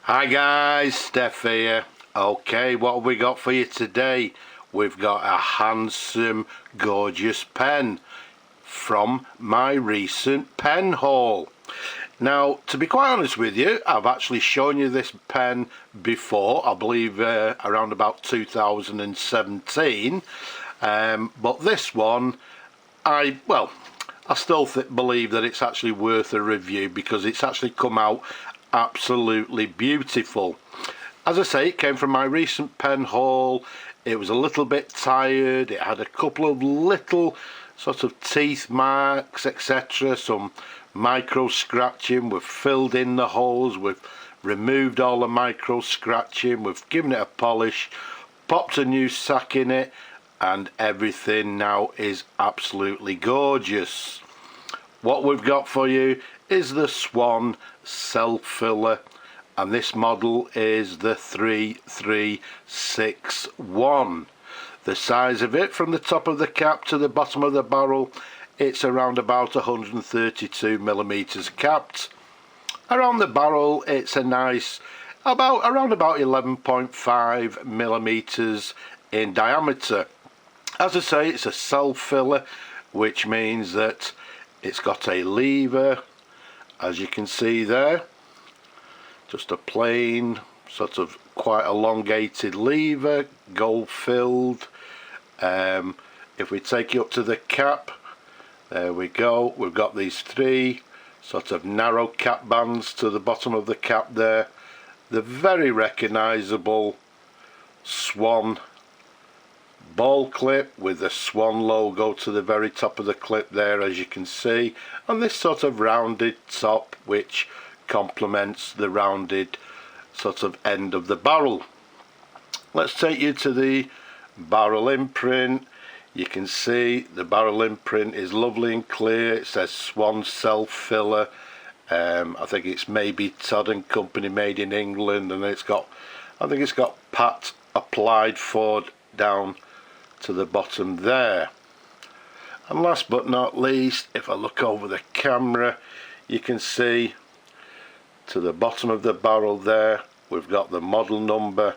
Hi guys, Steph here. Okay, what have we got for you today? We've got a handsome, gorgeous pen from my recent pen haul. Now, to be quite honest with you, I've actually shown you this pen before, I believe around about 2017, but this one, I still believe that it's actually worth a review because it's actually come out absolutely beautiful. As I say, it came from my recent pen haul. It was a little bit tired. It had a couple of little sort of teeth marks, etc. Some micro scratching. We've filled in the holes. We've removed all the micro scratching. We've given it a polish, popped a new sack in it, and everything now is absolutely gorgeous. What we've got for you is the Swan self-filler, and this model is the 3361. The size of it, from the top of the cap to the bottom of the barrel, it's around about 132 millimeters capped. Around the barrel, it's a nice around about 11.5 millimeters in diameter. As I say, it's a self-filler, which means that it's got a lever, as you can see there, just a plain sort of quite elongated lever, gold filled. If we take you up to the cap, there we go, we've got these three sort of narrow cap bands to the bottom of the cap there. The very recognisable Swan ball clip with the Swan logo to the very top of the clip there, as you can see, and this sort of rounded top which complements the rounded sort of end of the barrel. Let's take you to the barrel imprint. You can see the barrel imprint is lovely and clear. It says Swan self-filler. I think it's MabieTodd and Company, made in England, and I think it's got Pat applied for down to the bottom there. And last but not least, if I look over the camera, you can see to the bottom of the barrel there, we've got the model number,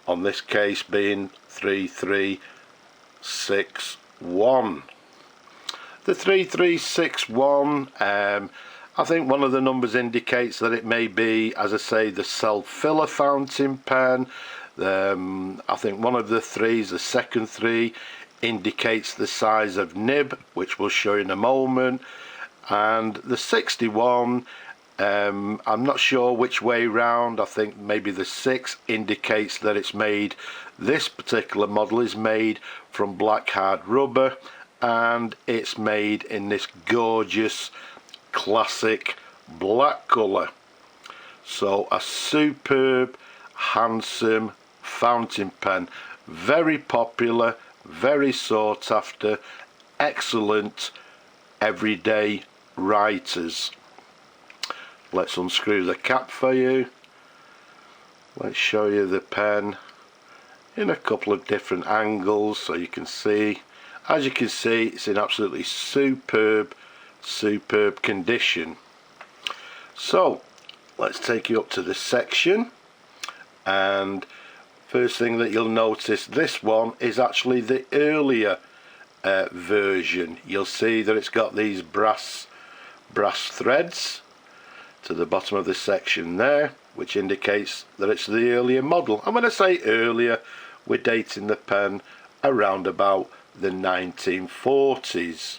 on this case being 3361. The 3361, I think one of the numbers indicates that it may be, as I say, the self-filler fountain pen. I think one of the threes, the second three, indicates the size of nib, which we'll show you in a moment, and the 61, I'm not sure which way round. I think maybe the 6 indicates that it's made, this particular model is made from black hard rubber, and it's made in this gorgeous classic black colour. So a superb, handsome fountain pen, very popular, very sought after, excellent everyday writers. Let's unscrew the cap for you. Let's show you the pen in a couple of different angles so you can see. As you can see, it's in absolutely superb condition. So let's take you up to the section, and first thing that you'll notice, this one is actually the earlier version. You'll see that it's got these brass threads to the bottom of the section there, which indicates that it's the earlier model. And when I say earlier, we're dating the pen around about the 1940s.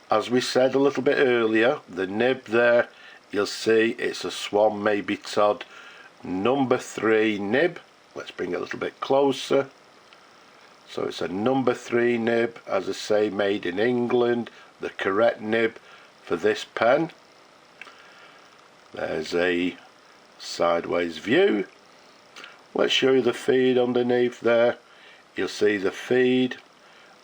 As we said a little bit earlier, the nib there, you'll see it's a Swan MabieTodd number 3 nib. Let's bring it a little bit closer. So it's a number 3 nib, as I say, made in England, the correct nib for this pen. There's a sideways view. Let's show you the feed underneath there. You'll see the feed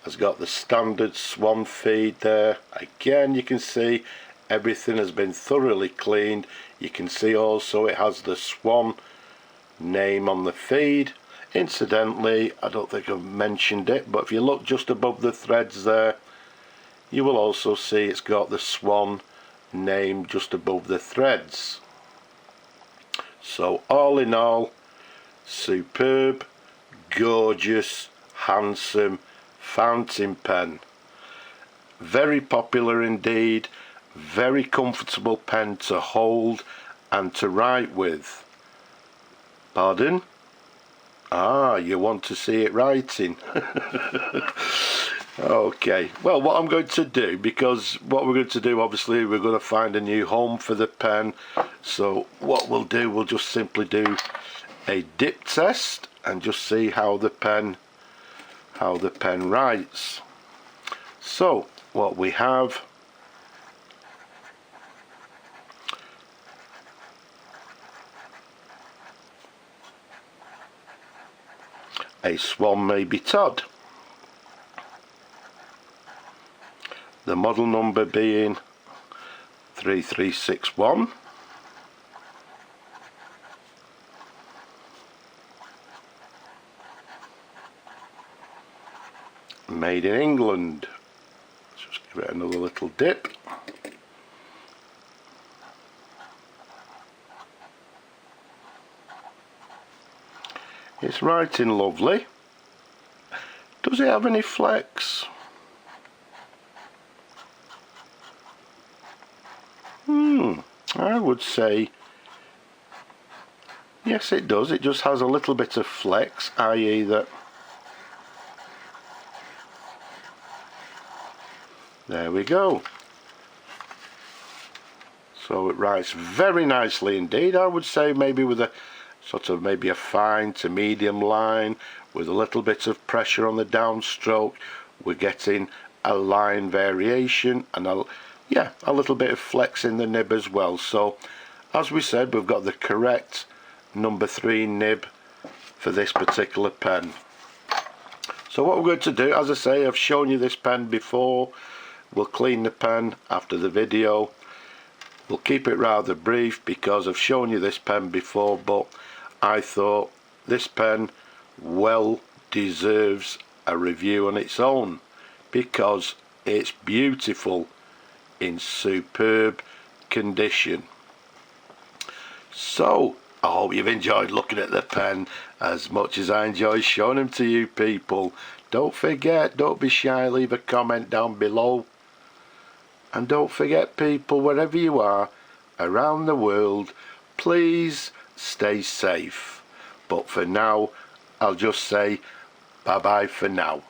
has got the standard Swan feed there. Again, you can see everything has been thoroughly cleaned. You can see also it has the Swan name on the feed. Incidentally, I don't think I've mentioned it, but if you look just above the threads there, you will also see it's got the Swan name just above the threads. So all in all, superb, gorgeous, handsome fountain pen. Very popular indeed, very comfortable pen to hold and to write with. Pardon? Ah, you want to see it writing. Okay, well, what I'm going to do, because what we're going to do, obviously, we're going to find a new home for the pen. So what we'll do, we'll just simply do a dip test and just see how the pen writes. So what we have, a Swan Mabie Todd. The model number being 3361. Made in England. Let's just give it another little dip. It's writing lovely. Does it have any flecks? I would say yes, it does. It just has a little bit of flex, i.e. that there we go. So it writes very nicely indeed. I would say maybe with a sort of maybe a fine to medium line with a little bit of pressure on the downstroke, we're getting a line variation and a little bit of flex in the nib as well. So as we said, we've got the correct number 3 nib for this particular pen. So what we're going to do, as I say, I've shown you this pen before. We'll clean the pen after the video. We'll keep it rather brief because I've shown you this pen before, but I thought this pen well deserves a review on its own because it's beautiful in superb condition. So I hope you've enjoyed looking at the pen as much as I enjoy showing them to you people. Don't forget, don't be shy, leave a comment down below. And don't forget people, wherever you are around the world, please stay safe. But for now, I'll just say bye bye for now.